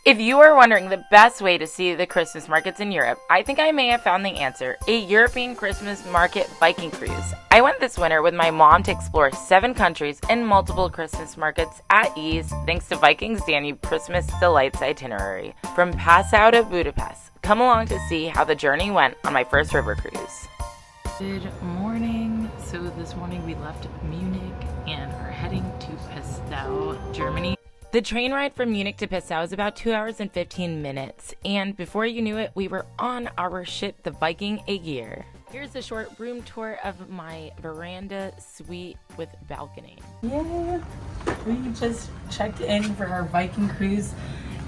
If you are wondering the best way to see the Christmas markets in Europe, I think I may have found the answer: a European Christmas market Viking cruise. I went this winter with my mom to explore 7 countries and multiple Christmas markets at ease thanks to Viking's Danube Christmas Delights itinerary from Passau to Budapest. Come along to see how the journey went on my first river cruise. Good morning. So this morning we left Munich and are heading to Passau, Germany. The train ride from Munich to Passau is about 2 hours and 15 minutes, and before you knew it, we were on our ship, the Viking River. Here's a short room tour of my veranda suite with balcony. Yeah, we just checked in for our Viking cruise,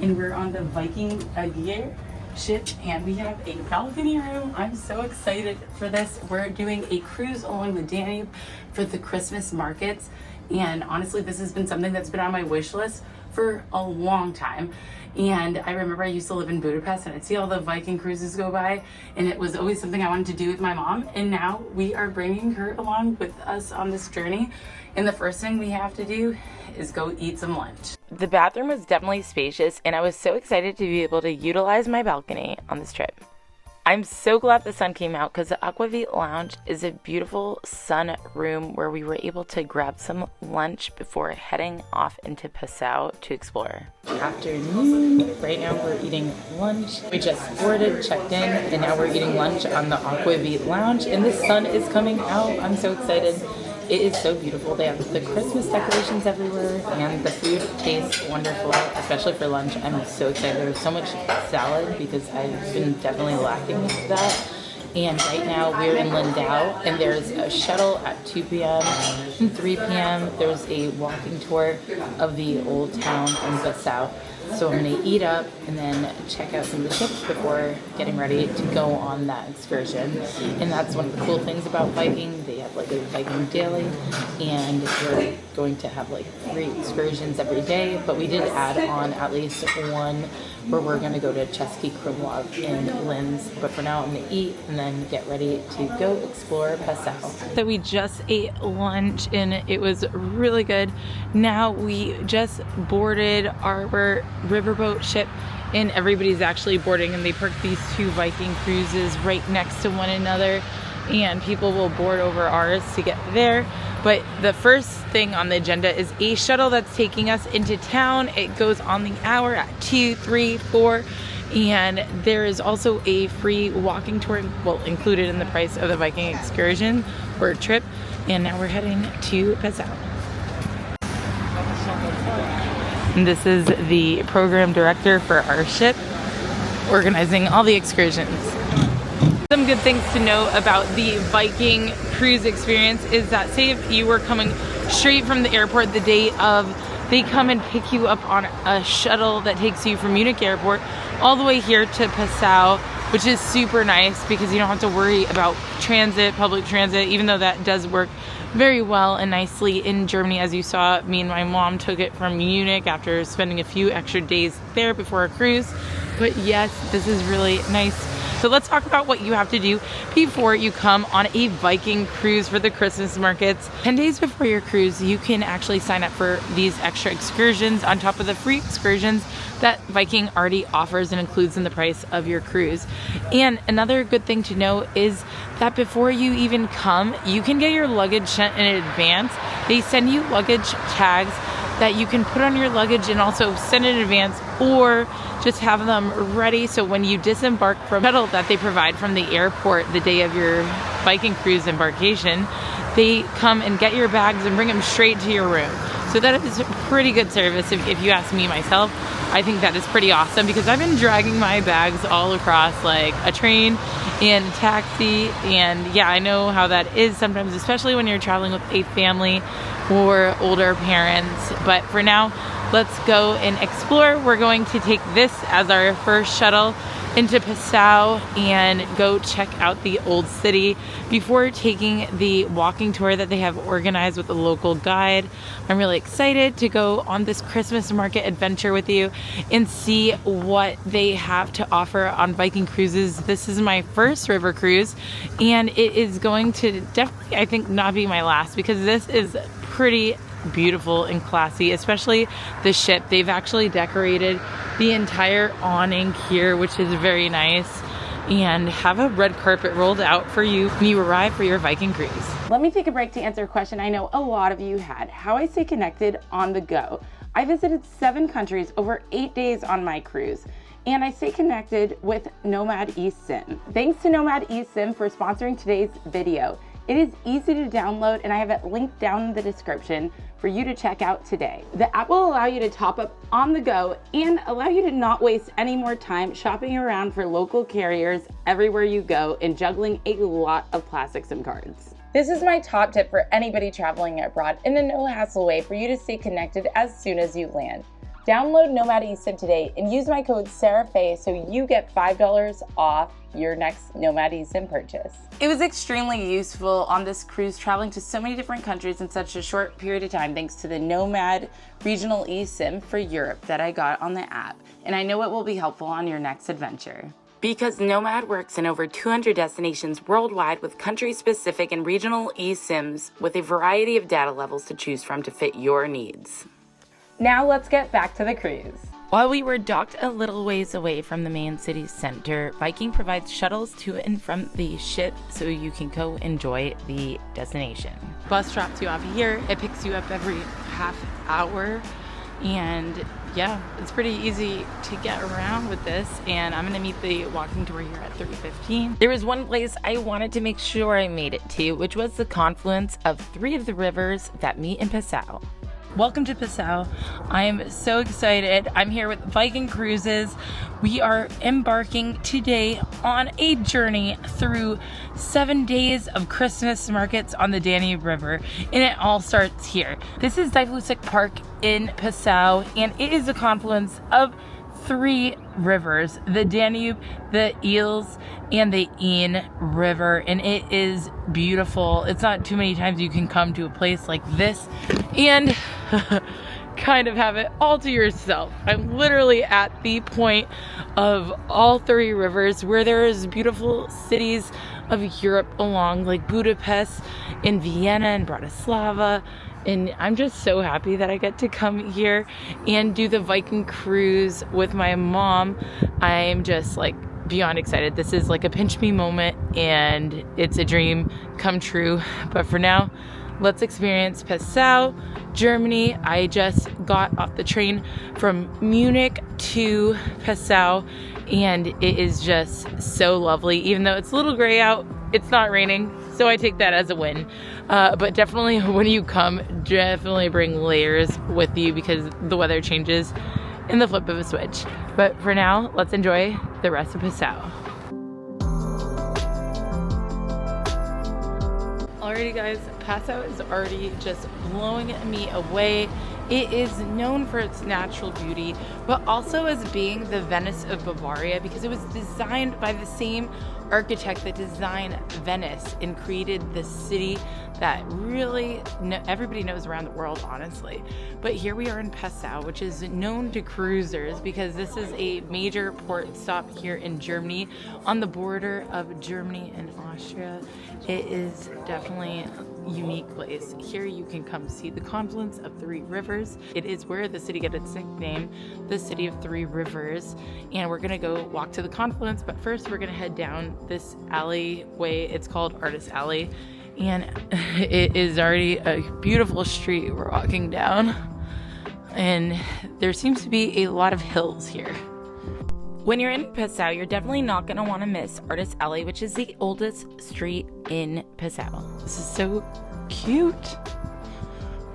and we're on the Viking River ship, and we have a balcony room. I'm so excited for this. We're doing a cruise along the Danube for the Christmas markets, and honestly, this has been something that's been on my wish list for a long time. And I remember I used to live in Budapest and I'd see all the Viking cruises go by, and it was always something I wanted to do with my mom, and now we are bringing her along with us on this journey, and the first thing we have to do is go eat some lunch. The bathroom was definitely spacious, and I was so excited to be able to utilize my balcony on this trip. I'm so glad the sun came out because the Aquavit Lounge is a beautiful sun room where we were able to grab some lunch before heading off into Passau to explore. Afternoon. Right now we're eating lunch. We just boarded, checked in, and now we're eating lunch on the Aquavit Lounge, and the sun is coming out. I'm so excited. It is so beautiful. They have the Christmas decorations everywhere, and the food tastes wonderful, especially for lunch. I'm so excited. There's so much salad because I've been definitely lacking that. And right now we're in Lindau, and there's a shuttle at 2 p.m. and 3 p.m. There's a walking tour of the old town in Passau. So I'm going to eat up and then check out some of the ships before getting ready to go on that excursion. And that's one of the cool things about Viking. They have like a Viking daily, and we're going to have like 3 excursions every day. But we did add on at least one where we're going to go to Cesky, Krumlov in Linz. But for now I'm going to eat and then get ready to go explore Passau. So we just ate lunch and it was really good. Now we just boarded our riverboat ship, and everybody's actually boarding, and they parked these 2 Viking cruises right next to one another, and people will board over ours to get there. But the first thing on the agenda is a shuttle that's taking us into town. It goes on the hour at 2, 3, 4, and there is also a free walking tour, well, included in the price of the Viking excursion or trip. And now we're heading to Passau. And this is the program director for our ship, organizing all the excursions. Some good things to know about the Viking cruise experience is that, say if you were coming straight from the airport the day of, they come and pick you up on a shuttle that takes you from Munich airport all the way here to Passau, which is super nice because you don't have to worry about transit, public transit, even though that does work very well and nicely in Germany. As you saw, me and my mom took it from Munich after spending a few extra days there before a cruise. But yes, this is really nice. So let's talk about what you have to do before you come on a Viking cruise for the Christmas markets. 10 days before your cruise, you can actually sign up for these extra excursions on top of the free excursions that Viking already offers and includes in the price of your cruise. And another good thing to know is that before you even come, you can get your luggage sent in advance. They send you luggage tags that you can put on your luggage and also send in advance, or just have them ready so when you disembark from the shuttle that they provide from the airport the day of your Viking cruise embarkation, they come and get your bags and bring them straight to your room. So that is a pretty good service if you ask me myself. I think that is pretty awesome because I've been dragging my bags all across like a train and taxi, and yeah, I know how that is sometimes, especially when you're traveling with a family or older parents. But for now, let's go and explore. We're going to take this as our first shuttle into Passau and go check out the old city before taking the walking tour that they have organized with a local guide. I'm really excited to go on this Christmas market adventure with you and see what they have to offer on Viking cruises. This is my first river cruise, and it is going to definitely, I think, not be my last because this is pretty beautiful and classy, especially the ship. They've actually decorated the entire awning here, which is very nice, and have a red carpet rolled out for you when you arrive for your Viking cruise. Let me take a break to answer a question I know a lot of you had: how I stay connected on the go. I visited 7 countries over 8 days on my cruise, and I stay connected with Nomad eSIM. Thanks to Nomad eSIM for sponsoring today's video. It is easy to download, and I have it linked down in the description for you to check out today. The app will allow you to top up on the go and allow you to not waste any more time shopping around for local carriers everywhere you go and juggling a lot of plastic SIM cards. This is my top tip for anybody traveling abroad in a no-hassle way for you to stay connected as soon as you land. Download Nomad eSIM today and use my code SarahFaye so you get $5 off your next Nomad eSIM purchase. It was extremely useful on this cruise, traveling to so many different countries in such a short period of time thanks to the Nomad regional eSIM for Europe that I got on the app, and I know it will be helpful on your next adventure. Because Nomad works in over 200 destinations worldwide with country-specific and regional eSIMs with a variety of data levels to choose from to fit your needs. Now let's get back to the cruise. While we were docked a little ways away from the main city center, Viking provides shuttles to and from the ship so you can go enjoy the destination. Bus drops you off here. It picks you up every half hour, and yeah, it's pretty easy to get around with this, and I'm gonna meet the walking tour here at 3:15. There was one place I wanted to make sure I made it to, which was the confluence of 3 of the rivers that meet in Passau. Welcome to Passau. I am so excited. I'm here with Viking Cruises. We are embarking today on a journey through 7 days of Christmas markets on the Danube River, and it all starts here. This is Dieflusik Park in Passau, and it is a confluence of 3 rivers: the Danube, the Eels, and the Inn River, and it is beautiful. It's not too many times you can come to a place like this and kind of have it all to yourself. I'm literally at the point of all 3 rivers where there is beautiful cities of Europe along, like Budapest and Vienna and Bratislava. And I'm just so happy that I get to come here and do the Viking cruise with my mom. I'm just like beyond excited. This is like a pinch me moment, and it's a dream come true. But for now, let's experience Passau, Germany. I just got off the train from Munich to Passau, and it is just so lovely. Even though it's a little gray out, it's not raining, so I take that as a win. But definitely when you come, definitely bring layers with you because the weather changes in the flip of a switch. But for now, let's enjoy the rest of Passau. Alrighty guys, Passau is already just blowing me away. It is known for its natural beauty, but also as being the Venice of Bavaria because it was designed by the same architect that designed Venice and created the city that really everybody knows around the world, honestly. But here we are in Passau, which is known to cruisers because this is a major port stop here in Germany on the border of Germany and Austria. It is definitely a unique place. Here you can come see the confluence of 3 rivers. It is where the city got its nickname, the City of 3 Rivers. And we're gonna go walk to the confluence, but first we're gonna head down this alleyway. It's called Artist Alley, and it is already a beautiful street we're walking down, and there seems to be a lot of hills here. When you're in Passau, you're definitely not going to want to miss Artist Alley, which is the oldest street in Passau. This is so cute.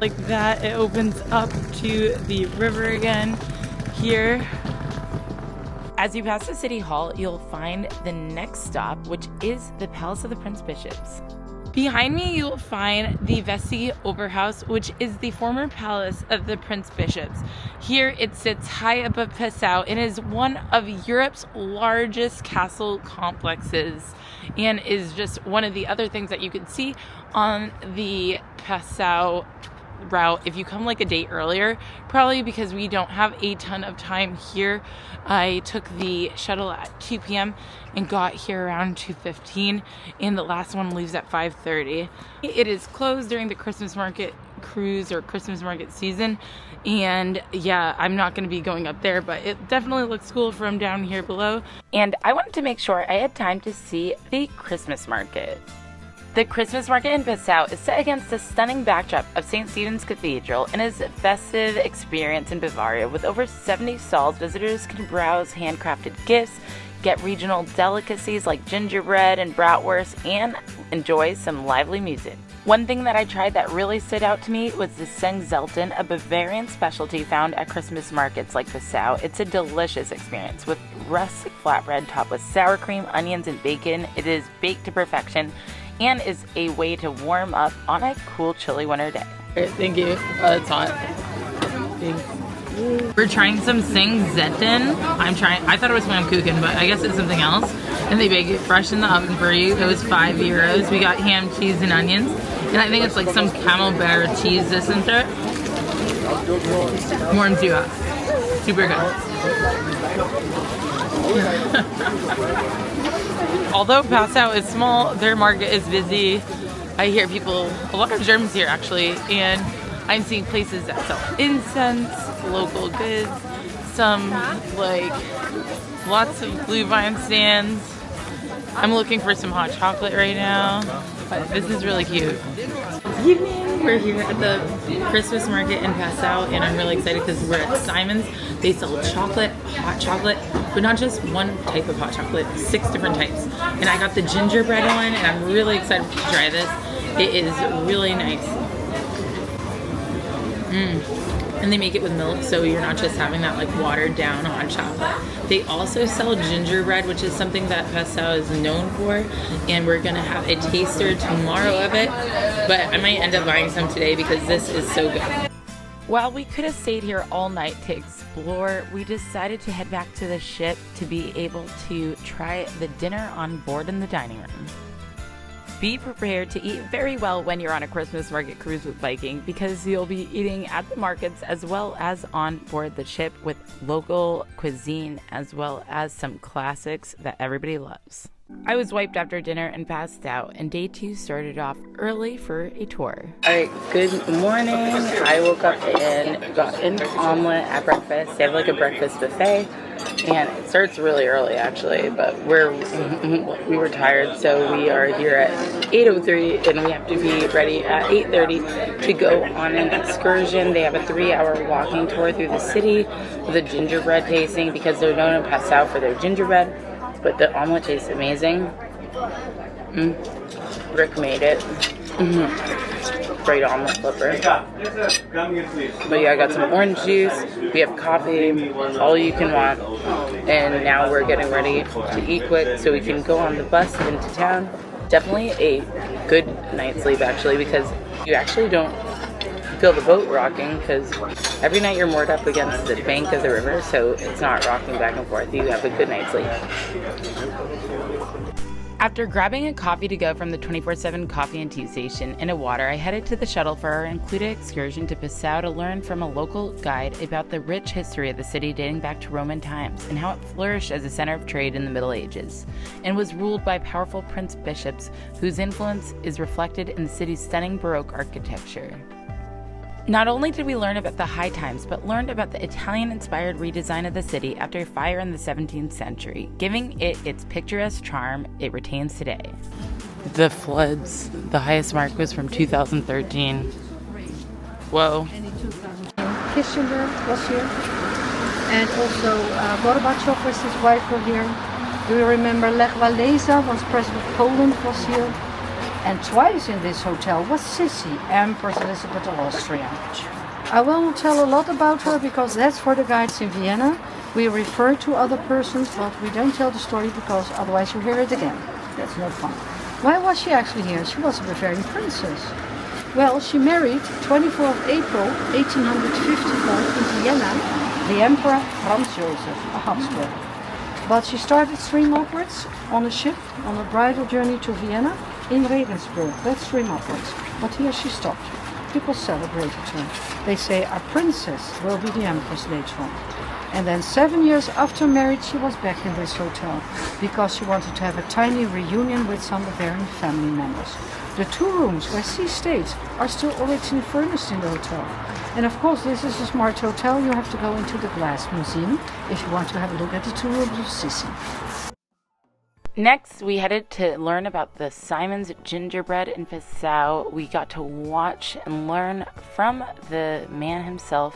Like that, it opens up to the river again here. As you pass the City Hall, you'll find the next stop, which is the Palace of the Prince Bishops. Behind me, you'll find the Vesti Oberhaus, which is the former palace of the Prince Bishops. Here, it sits high above Passau and is one of Europe's largest castle complexes, and is just one of the other things that you can see on the Passau route if you come like a day earlier, probably because we don't have a ton of time here. I took the shuttle at 2 p.m. and got here around 2:15, and the last one leaves at 5:30. It is closed during the Christmas market cruise or Christmas market season. And yeah, I'm not going to be going up there, but it definitely looks cool from down here below. And I wanted to make sure I had time to see the Christmas market. The Christmas market in Passau is set against the stunning backdrop of St. Stephen's Cathedral and is a festive experience in Bavaria. With over 70 stalls, visitors can browse handcrafted gifts, get regional delicacies like gingerbread and bratwurst, and enjoy some lively music. One thing that I tried that really stood out to me was the Sengzelten, a Bavarian specialty found at Christmas markets like Passau. It's a delicious experience with rustic flatbread topped with sour cream, onions, and bacon. It is baked to perfection and is a way to warm up on a cool, chilly winter day. Thank you. It's hot. Thanks. We're trying some Sengzelten. I thought it was Flammkuchen, but I guess it's something else. And they bake it fresh in the oven for you. It was €5. We got ham, cheese, and onions. And I think it's like some camembert cheese, isn't there? More than 2 hours. Super good. Although Passau is small, their market is busy. I hear people, a lot of Germans here actually, and I'm seeing places that sell incense, local goods, some like lots of Glühwein stands. I'm looking for some hot chocolate right now, but this is really cute. Evening, we're here at the Christmas market in Passau, and I'm really excited because we're at Simon's. They sell chocolate, hot chocolate, but not just one type of hot chocolate, 6 different types. And I got the gingerbread one, and I'm really excited to try this. It is really nice. And they make it with milk, so you're not just having that like watered down hot chocolate. They also sell gingerbread, which is something that Passau is known for, and we're gonna have a taster tomorrow of it, but I might end up buying some today because this is so good. While we could have stayed here all night to explore, we decided to head back to the ship to be able to try the dinner on board in the dining room. Be prepared to eat very well when you're on a Christmas market cruise with Viking, because you'll be eating at the markets as well as on board the ship with local cuisine as well as some classics that everybody loves. I was wiped after dinner and passed out, and day 2 started off early for a tour. Alright, good morning. I woke up and got an omelet at breakfast. They have like a breakfast buffet, and it starts really early actually, but we were tired, so we are here at 8:03 and we have to be ready at 8:30 to go on an excursion. They have a 3-hour walking tour through the city with a gingerbread tasting because they're known in Passau for their gingerbread. But the omelet tastes amazing. Rick made it. Great omelet flipper. But yeah, I got some orange juice. We have coffee, all you can want. And now we're getting ready to eat quick so we can go on the bus into town. Definitely a good night's sleep actually, because you actually don't feel the boat rocking, because every night you're moored up against the bank of the river, so it's not rocking back and forth. You have a good night's sleep. After grabbing a coffee to go from the 24/7 coffee and tea station and a water, I headed to the shuttle for our included excursion to Passau to learn from a local guide about the rich history of the city dating back to Roman times and how it flourished as a center of trade in the Middle Ages and was ruled by powerful prince bishops whose influence is reflected in the city's stunning Baroque architecture. Not only did we learn about the high times, but learned about the Italian-inspired redesign of the city after a fire in the 17th century, giving it its picturesque charm it retains today. The floods, the highest mark was from 2013. Whoa. Kissinger was here, and also Gorbachev was his wife were here. Do you remember Lech Walesa, was president of Poland, was here? And twice in this hotel was Cesky, Empress Elizabeth of Austria. I will not tell a lot about her because that's for the guides in Vienna. We refer to other persons, but we don't tell the story because otherwise you hear it again. That's no fun. Why was she actually here? She was a Bavarian princess. Well, she married 24th of April 1855 in Vienna the Emperor Franz Joseph, a Habsburg. But she started 3 upwards on a ship on a bridal journey to Vienna in Regensburg. That's 3 upwards. But here she stopped. People celebrated her. They say our princess will be the empress later on. And then 7 years after marriage, she was back in this hotel because she wanted to have a tiny reunion with some Bavarian family members. The 2 rooms where she stayed are still originally furnished in the hotel. And of course, this is a smart hotel. You have to go into the Glass Museum if you want to have a look at the 2 rooms of Cesky. Next, we headed to learn about the Simon's gingerbread in Passau. We got to watch and learn from the man himself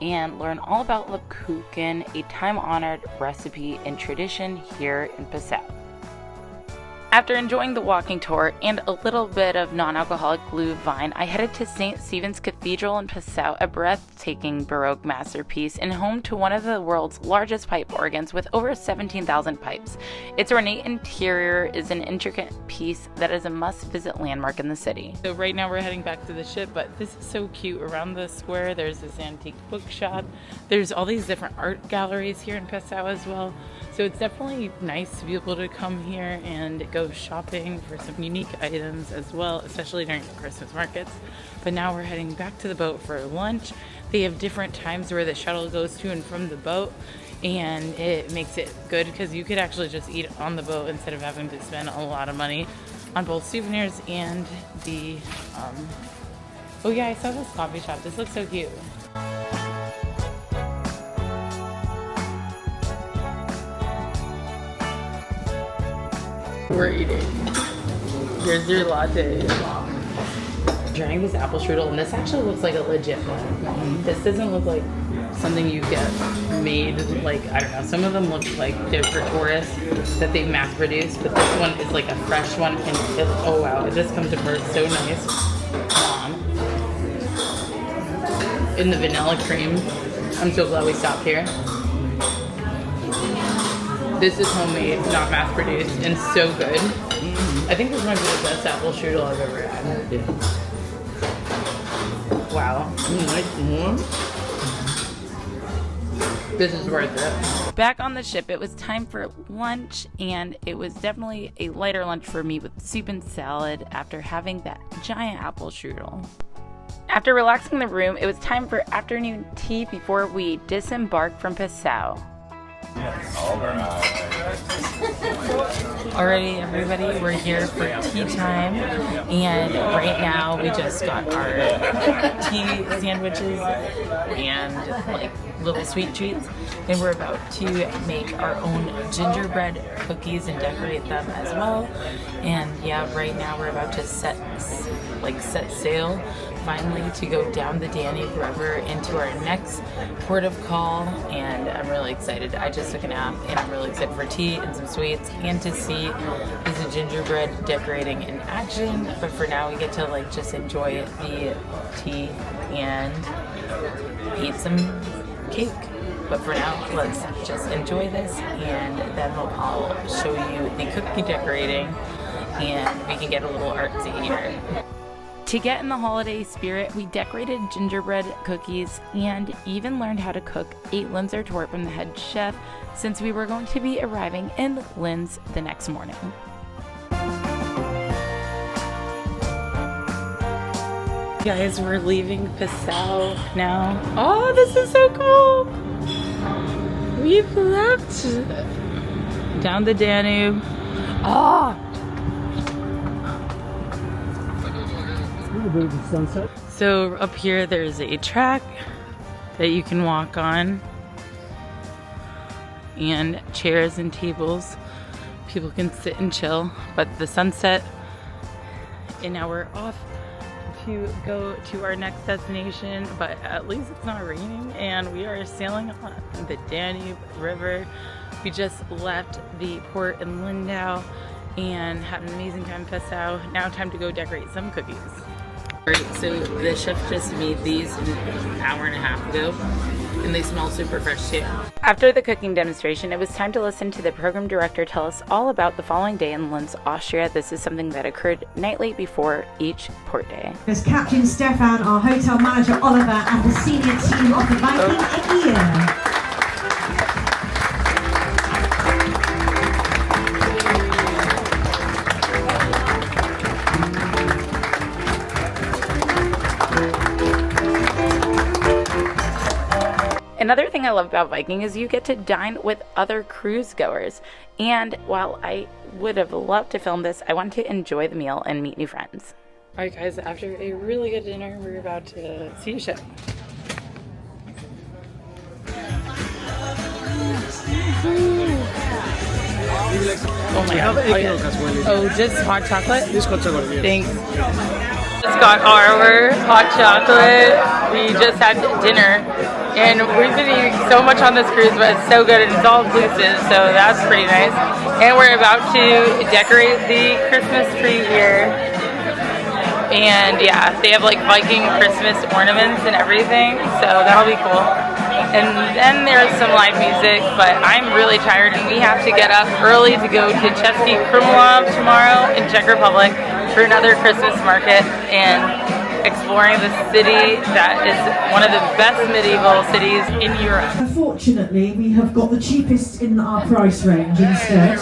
and learn all about Lebkuchen, a time-honored recipe and tradition here in Passau. After enjoying the walking tour and a little bit of non-alcoholic Glühwein, I headed to St. Stephen's Cathedral in Passau, a breathtaking Baroque masterpiece and home to one of the world's largest pipe organs with over 17,000 pipes. Its ornate interior is an intricate piece that is a must-visit landmark in the city. So right now we're heading back to the ship, but this is so cute. Around the square, there's this antique bookshop. There's all these different art galleries here in Passau as well. So it's definitely nice to be able to come here and go shopping for some unique items as well, especially during the Christmas markets. But now we're heading back to the boat for lunch. They have different times where the shuttle goes to and from the boat, and it makes it good because you could actually just eat on the boat instead of having to spend a lot of money on both souvenirs and the oh yeah, I saw this coffee shop. This looks so cute. We're eating. Here's your latte. Trying this apple strudel, and this actually looks like a legit one. This doesn't look like something you get made, like, I don't know, some of them look like they're for tourists that they mass produce, but this one is like a fresh one, and it, oh wow, it just comes apart so nice. In the vanilla cream. I'm so glad we stopped here. This is homemade, not mass produced, and so good. I think this might be the best apple strudel I've ever had. Wow. Nice and warm. This is worth it. Back on the ship, it was time for lunch, and it was definitely a lighter lunch for me with soup and salad after having that giant apple strudel. After relaxing the room, it was time for afternoon tea before we disembarked from Passau. Alrighty, everybody, we're here for tea time, and right now we just got our tea sandwiches and like little sweet treats, and we're about to make our own gingerbread cookies and decorate them as well. And yeah, right now we're about to set sail finally to go down the Danube River into our next port of call, and I'm really excited. I just took a nap, and I'm really excited for tea and some sweets and to see this gingerbread decorating in action. But for now, we get to like just enjoy the tea and eat some cake. But for now, let's just enjoy this, and then I'll show you the cookie decorating, and we can get a little artsy here. To get in the holiday spirit, we decorated gingerbread cookies and even learned how to cook a Linzer torte from the head chef, since we were going to be arriving in Linz the next morning. Guys, we're leaving Passau now. Oh, this is so cool! We've left down the Danube. Oh! Sunset. So up here there's a track that you can walk on, and chairs and tables. People can sit and chill, but the sunset, and now we're off to go to our next destination, but at least it's not raining, and we are sailing on the Danube River. We just left the port in Lindau and had an amazing time in Passau. Now time to go decorate some cookies. Alright, so the chef just made these an hour and a half ago, and they smell super fresh too. After the cooking demonstration, it was time to listen to the program director tell us all about the following day in Linz, Austria. This is something that occurred nightly before each port day. There's Captain Stefan, our hotel manager Oliver, and the senior team of the Viking River. Another thing I love about Viking is you get to dine with other cruise goers. And while I would have loved to film this, I wanted to enjoy the meal and meet new friends. All right, guys, after a really good dinner, we're about to see a ship. Oh my god. Oh, just hot chocolate? This hot chocolate, yes. Thanks. Just got our hot chocolate. We just had dinner. And we've been eating so much on this cruise, but it's so good and it's all inclusive, so that's pretty nice. And we're about to decorate the Christmas tree here. And yeah, they have like Viking Christmas ornaments and everything, so that'll be cool. And then there's some live music, but I'm really tired and we have to get up early to go to Cesky Krumlov tomorrow in Czech Republic for another Christmas market and exploring the city that is one of the best medieval cities in Europe. Unfortunately, we have got the cheapest in our price range instead.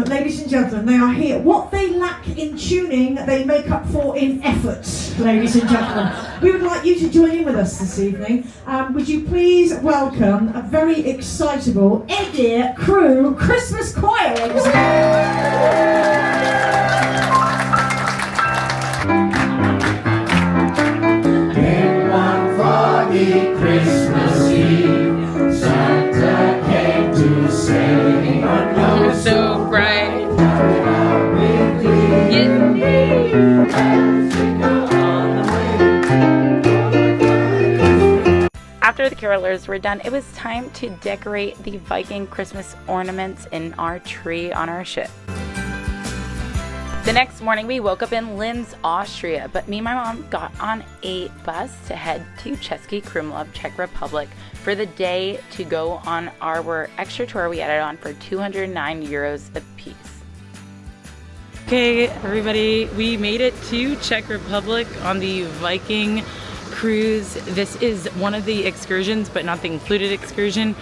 Ladies and gentlemen, they are here. What they lack in tuning, they make up for in effort, ladies and gentlemen. We would like you to join in with us this evening. Would you please welcome a very excitable Abbey crew Christmas choir, ladies and gentlemen. Christmas Eve, Santa came to say, Oh, so bright. After the carolers were done, it was time to decorate the Viking Christmas ornaments in our tree on our ship. The next morning, we woke up in Linz, Austria, but me and my mom got on a bus to head to Cesky Krumlov, Czech Republic, for the day to go on our extra tour we added on for 209 euros a piece. Okay, everybody, we made it to Czech Republic on the Viking Cruise. This is one of the excursions, but not the included excursion,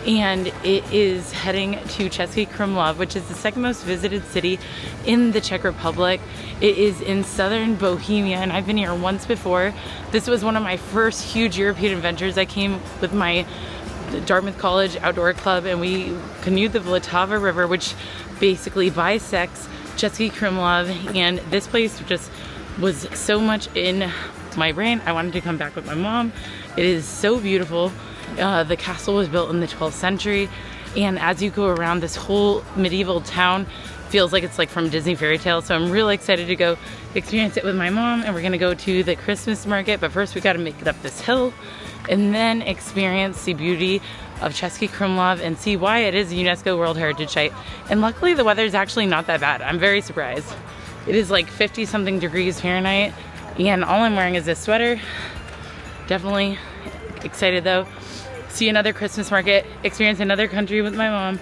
and it is heading to Cesky Krumlov, which is the second most visited city in the Czech Republic. It is in southern Bohemia, and I've been here once before. This was one of my first huge European adventures. I came with my Dartmouth College Outdoor Club, and we canoed the Vltava River, which basically bisects Cesky Krumlov, and this place just was so much in my brain. I wanted to come back with my mom. It is so beautiful. The castle was built in the 12th century, and as you go around, this whole medieval town feels like it's like from Disney fairy tale. So I'm really excited to go experience it with my mom, and we're gonna go to the Christmas market, but first we gotta make it up this hill and then experience the beauty of Cesky Krumlov and see why it is a UNESCO World Heritage Site. And luckily the weather is actually not that bad. I'm very surprised. It is like 50 something degrees Fahrenheit, and all I'm wearing is this sweater. Definitely excited though. See another Christmas market, experience another country with my mom,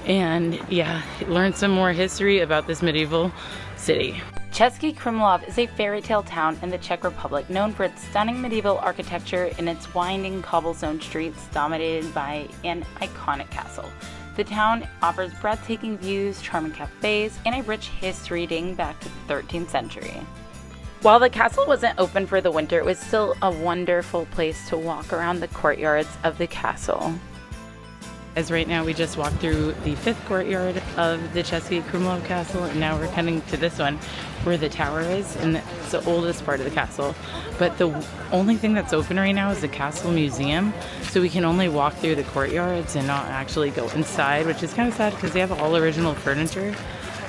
and yeah, learn some more history about this medieval city. Cesky Krumlov is a fairy tale town in the Czech Republic, known for its stunning medieval architecture and its winding cobblestone streets dominated by an iconic castle. The town offers breathtaking views, charming cafes, and a rich history dating back to the 13th century. While the castle wasn't open for the winter, it was still a wonderful place to walk around the courtyards of the castle. As right now we just walked through the 5th courtyard of the Cesky Krumlov castle, and now we're heading to this one where the tower is, and it's the oldest part of the castle. But the only thing that's open right now is the castle museum, so we can only walk through the courtyards and not actually go inside, which is kind of sad because they have all original furniture.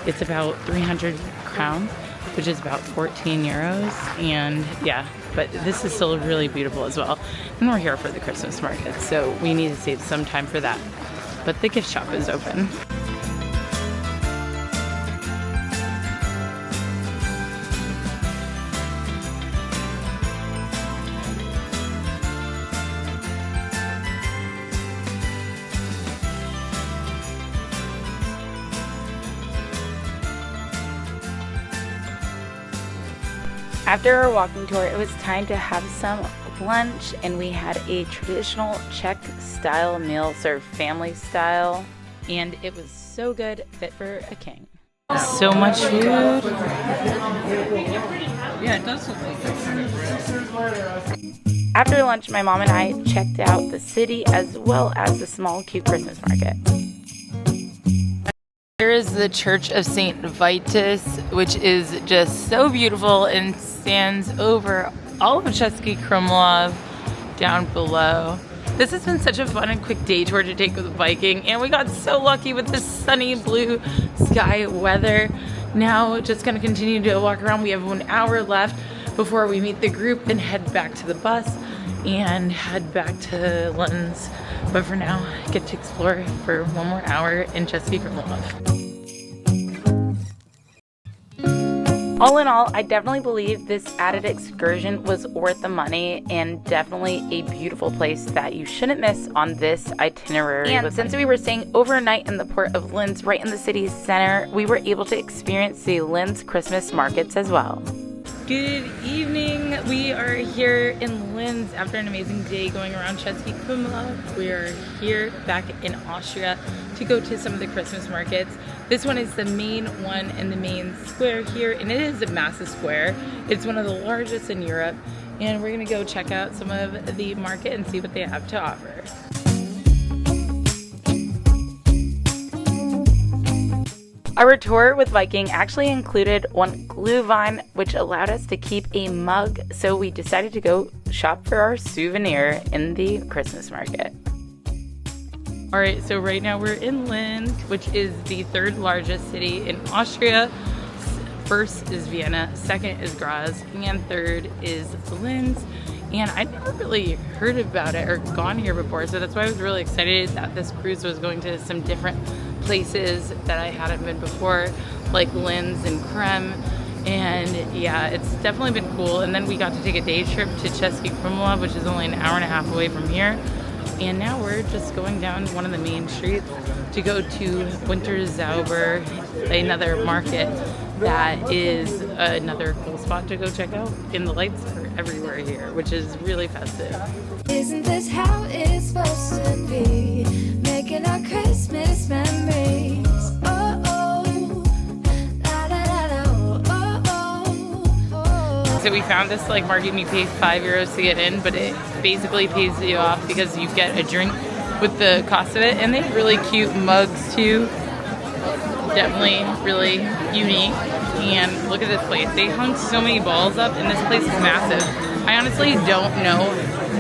It's about 300 crowns, which is about 14 euros, and yeah, but this is still really beautiful as well. And we're here for the Christmas market, so we need to save some time for that. But the gift shop is open. After our walking tour, it was time to have some lunch, and we had a traditional Czech style meal served family style, and it was so good, fit for a king. So much food. Yeah, it does look like After lunch, my mom and I checked out the city as well as the small, cute Christmas market. Here is the Church of St. Vitus, which is just so beautiful and stands over all of Cesky, Krumlov down below. This has been such a fun and quick day tour to take with Viking, and we got so lucky with this sunny blue sky weather. Now just gonna continue to walk around. We have 1 hour left before we meet the group and head back to the bus and head back to Linz. But for now, I get to explore for 1 more hour in Cesky, Krumlov. All in all, I definitely believe this added excursion was worth the money and definitely a beautiful place that you shouldn't miss on this itinerary. And since we were staying overnight in the port of Linz, right in the city center, we were able to experience the Linz Christmas markets as well. Good evening. We are here in Linz after an amazing day going around Cesky, Krumlov. We are here back in Austria to go to some of the Christmas markets. This one is the main one in the main square here, and it is a massive square. It's one of the largest in Europe, and we're gonna go check out some of the market and see what they have to offer. Our tour with Viking actually included 1 Glühwein, which allowed us to keep a mug, so we decided to go shop for our souvenir in the Christmas market. Alright, so right now we're in Linz, which is the 3rd largest city in Austria. First is Vienna, second is Graz, and third is Linz. And I'd never really heard about it or gone here before, so that's why I was really excited that this cruise was going to some different places that I hadn't been before, like Linz and Krems. And yeah, it's definitely been cool. And then we got to take a day trip to Cesky Krumlov, which is only 1.5 hours away from here. And now we're just going down one of the main streets to go to Winterzauber, another market that is another cool spot to go check out. And the lights are everywhere here, which is really festive. Isn't this how it's supposed to be? Making our Christmas memories. Oh, oh. La, la, la, la. Oh, oh, oh. So we found this like market, and you pay €5 to get in, but it basically pays you off because you get a drink with the cost of it. And they have really cute mugs too. Definitely really unique. And look at this place. They hung so many balls up, and this place is massive. I honestly don't know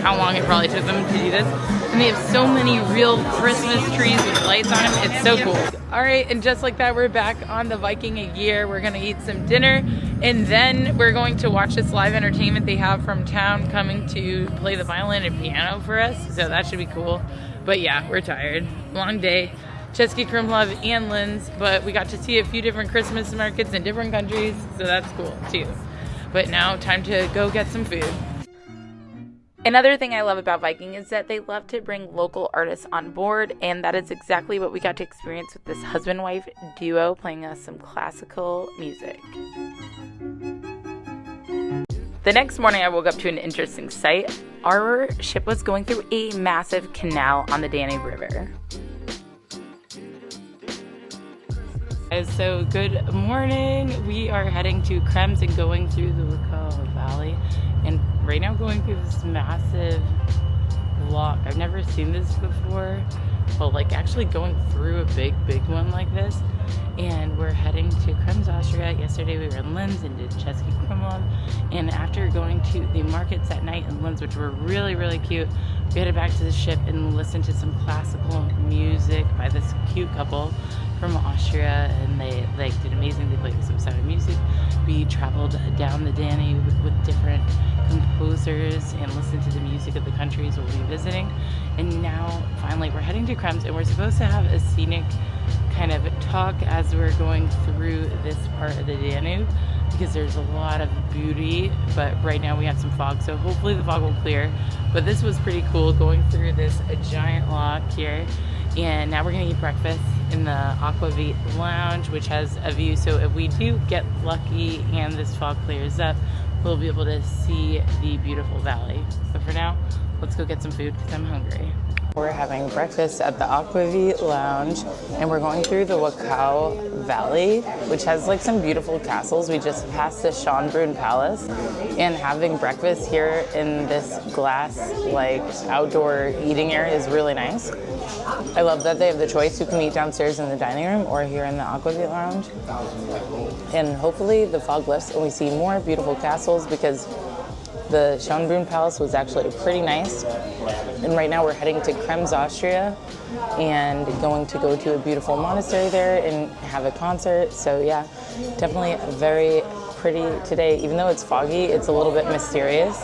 how long it probably took them to do this. And they have so many real Christmas trees with lights on them. It's so cool. All right, and just like that, we're back on the Viking gear. We're gonna eat some dinner, and then we're going to watch this live entertainment they have from town coming to play the violin and piano for us. So that should be cool. But yeah, we're tired. Long day. Cesky, Krumlov, and Linz, but we got to see a few different Christmas markets in different countries, so that's cool too. But now, time to go get some food. Another thing I love about Viking is that they love to bring local artists on board, and that is exactly what we got to experience with this husband-wife duo playing us some classical music. The next morning, I woke up to an interesting sight. Our ship was going through a massive canal on the Danube River. So good morning. We are heading to Krems and going through the Wachau Valley, and right now going through this massive lock. I've never seen this before, but like actually going through a big one like this. And we're heading to Krems, Austria. Yesterday we were in Linz and did Cesky Krumlov, and after going to the markets at night in Linz, which were really cute, we headed back to the ship and listened to some classical music by this cute couple from Austria, and they did amazing. They played some sound of music. We traveled down the Danube with different composers and listened to the music of the countries we'll be visiting. And now finally we're heading to Krems, and we're supposed to have a scenic kind of talk as we're going through this part of the Danube, because there's a lot of beauty, but right now we have some fog, so hopefully the fog will clear. But this was pretty cool going through this giant lock here. And now we're gonna eat breakfast in the Aquavit Lounge, which has a view, so if we do get lucky and this fog clears up, we'll be able to see the beautiful valley. So for now, let's go get some food because I'm hungry. We're having breakfast at the Aquavit Lounge, and we're going through the Wachau Valley, which has like some beautiful castles. We just passed the Schönbrunn Palace, and having breakfast here in this glass like outdoor eating area is really nice. I love that they have the choice. You can eat downstairs in the dining room or here in the Aquavit Lounge. And hopefully the fog lifts and we see more beautiful castles, because the Schönbrunn Palace was actually pretty nice. And right now we're heading to Krems, Austria, and going to go to a beautiful monastery there and have a concert. So yeah, definitely very pretty today. Even though it's foggy, it's a little bit mysterious.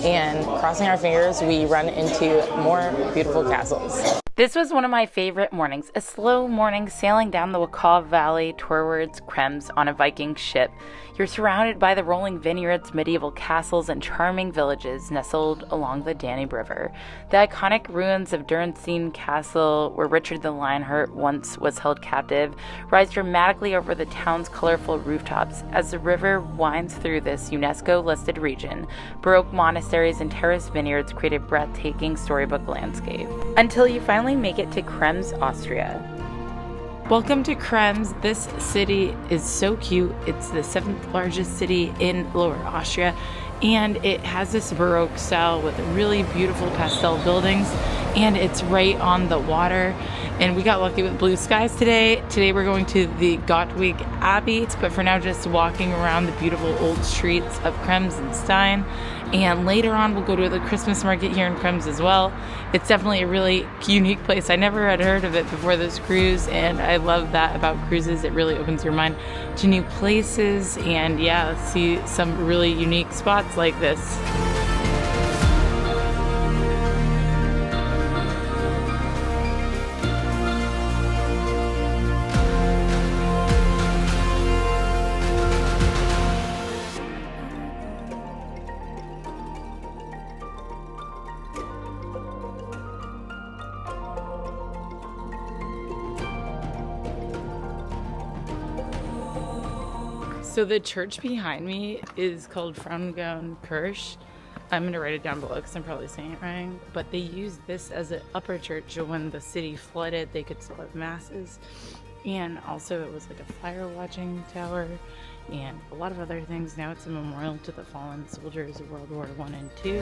And crossing our fingers, we run into more beautiful castles. This was one of my favorite mornings, a slow morning sailing down the Wachau Valley towards Krems on a Viking ship. You're surrounded by the rolling vineyards, medieval castles, and charming villages nestled along the Danube River. The iconic ruins of Dürnstein Castle, where Richard the Lionheart once was held captive, rise dramatically over the town's colorful rooftops as the river winds through this UNESCO-listed region. Baroque monasteries and terraced vineyards create a breathtaking storybook landscape, until you finally make it to Krems, Austria. Welcome to Krems. This city is so cute. It's the 7th largest city in Lower Austria, and it has this Baroque style with really beautiful pastel buildings, and it's right on the water. And we got lucky with blue skies today. Today we're going to the Gottweig Abbey, but for now just walking around the beautiful old streets of Krems and Stein. And later on we'll go to the Christmas market here in Krems as well. It's definitely a really unique place. I never had heard of it before this cruise, and I love that about cruises. It really opens your mind to new places, and yeah, see some really unique spots like this. So the church behind me is called Frauenkirche. I'm going to write it down below because I'm probably saying it wrong. But they used this as an upper church when the city flooded. They could still have masses. And also it was like a fire watching tower and a lot of other things. Now it's a memorial to the fallen soldiers of World War I and II.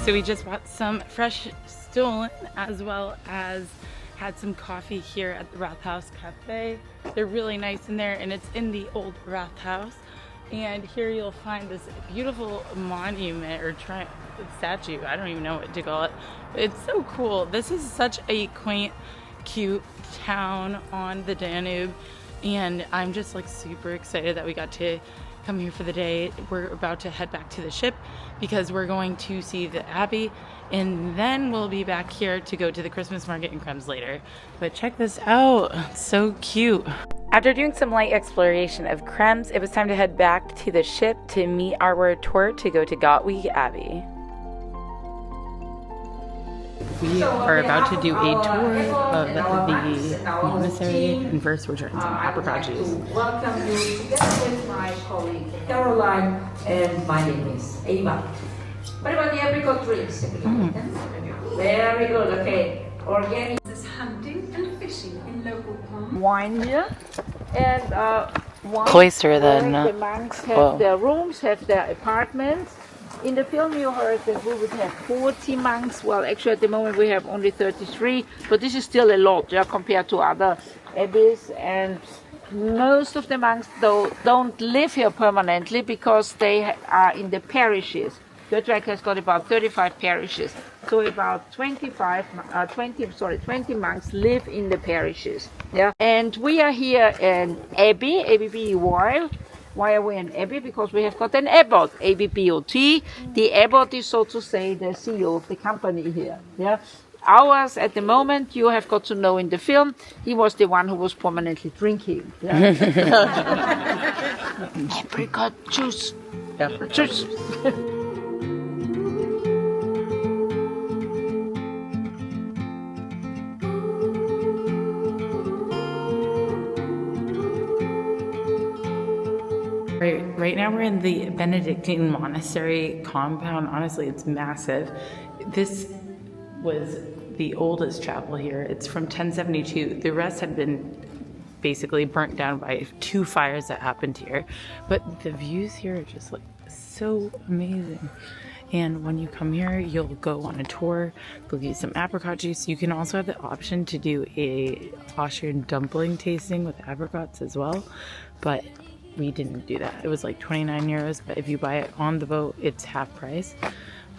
So we just bought some fresh stollen, as well as had some coffee here at the Rathaus Cafe. They're really nice in there, and it's in the old Rathaus. And here you'll find this beautiful monument or statue. I don't even know what to call it. It's so cool. This is such a quaint, cute town on the Danube, and I'm just like super excited that we got to come here for the day. We're about to head back to the ship because we're going to see the Abbey, and then we'll be back here to go to the Christmas market in Krems later. But check this out, it's so cute. After doing some light exploration of Krems, it was time to head back to the ship to meet our tour to go to Gottweig Abbey. We are about to do a tour of the monastery, and first we're trying some apricot juice. Welcome you together with my colleague Caroline, and my name is Eva. What about the apricot drinks? Very good, okay. Organic. This is hunting and fishing in local ponds. Wine here. And wine. Cloister then. The monks have their rooms, have their apartments. In the film you heard that we would have 40 monks. Well, actually at the moment we have only 33, but this is still a lot, yeah, compared to other abbeys. And most of the monks though don't live here permanently because they are in the parishes. Gottweig has got about 35 parishes, so about 20 monks live in the parishes. Yeah, and we are here in Abbey, A-B-B-Y. Why are we an abbey? Because we have got an abbot, A-B-B-O-T. The abbot is, so to say, the CEO of the company here. Yeah. Ours, at the moment, you have got to know in the film, he was the one who was permanently drinking. Yeah. Apricot juice. Juice. right now we're in the Benedictine monastery compound. Honestly, it's massive. This was the oldest chapel here. It's from 1072. The rest had been basically burnt down by 2 fires that happened here. But the views here are just like so amazing. And when you come here, you'll go on a tour. They'll give you some apricot juice. You can also have the option to do a Austrian dumpling tasting with apricots as well. But we didn't do that. It was like 29 euros. But if you buy it on the boat, it's half price.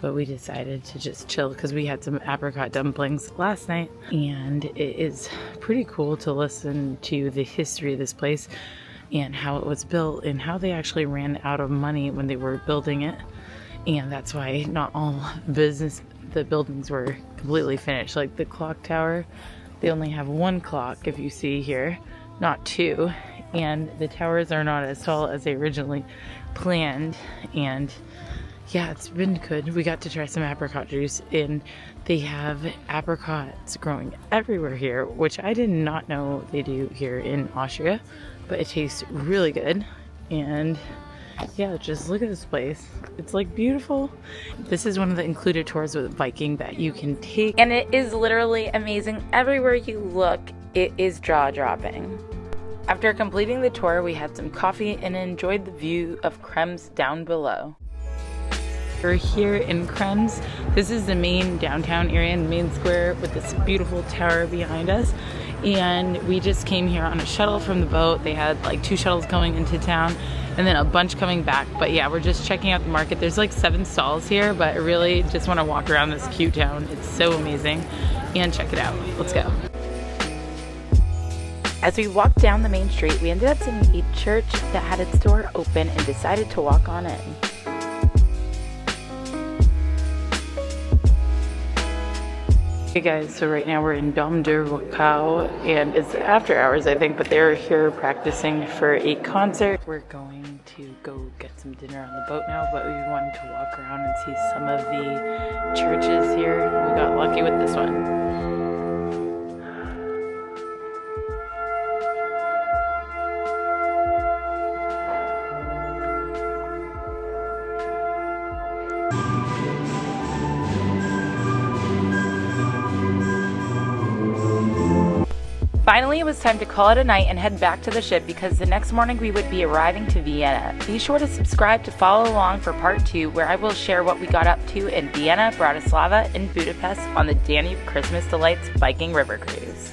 But we decided to just chill because we had some apricot dumplings last night. And it is pretty cool to listen to the history of this place and how it was built and how they actually ran out of money when they were building it. And that's why not all the buildings were completely finished. Like the clock tower, they only have 1 clock, if you see here, not 2. And the towers are not as tall as they originally planned. And yeah, it's been good. We got to try some apricot juice, and they have apricots growing everywhere here, which I did not know they do here in Austria, but it tastes really good. And yeah, just look at this place. It's like beautiful. This is one of the included tours with Viking that you can take. And it is literally amazing. Everywhere you look, it is jaw-dropping. After completing the tour, we had some coffee and enjoyed the view of Krems down below. We're here in Krems. This is the main downtown area and main square with this beautiful tower behind us. And we just came here on a shuttle from the boat. They had like 2 shuttles going into town and then a bunch coming back. But yeah, we're just checking out the market. There's like 7 stalls here, but I really just want to walk around this cute town. It's so amazing. And check it out. Let's go. As we walked down the main street, we ended up seeing a church that had its door open and decided to walk on in. Hey guys, so right now we're in Wachau, and it's after hours I think, but they're here practicing for a concert. We're going to go get some dinner on the boat now, but we wanted to walk around and see some of the churches here. We got lucky with this one. Finally, it was time to call it a night and head back to the ship because the next morning we would be arriving to Vienna. Be sure to subscribe to follow along for part 2, where I will share what we got up to in Vienna, Bratislava, and Budapest on the Danube Christmas Delights Viking River Cruise.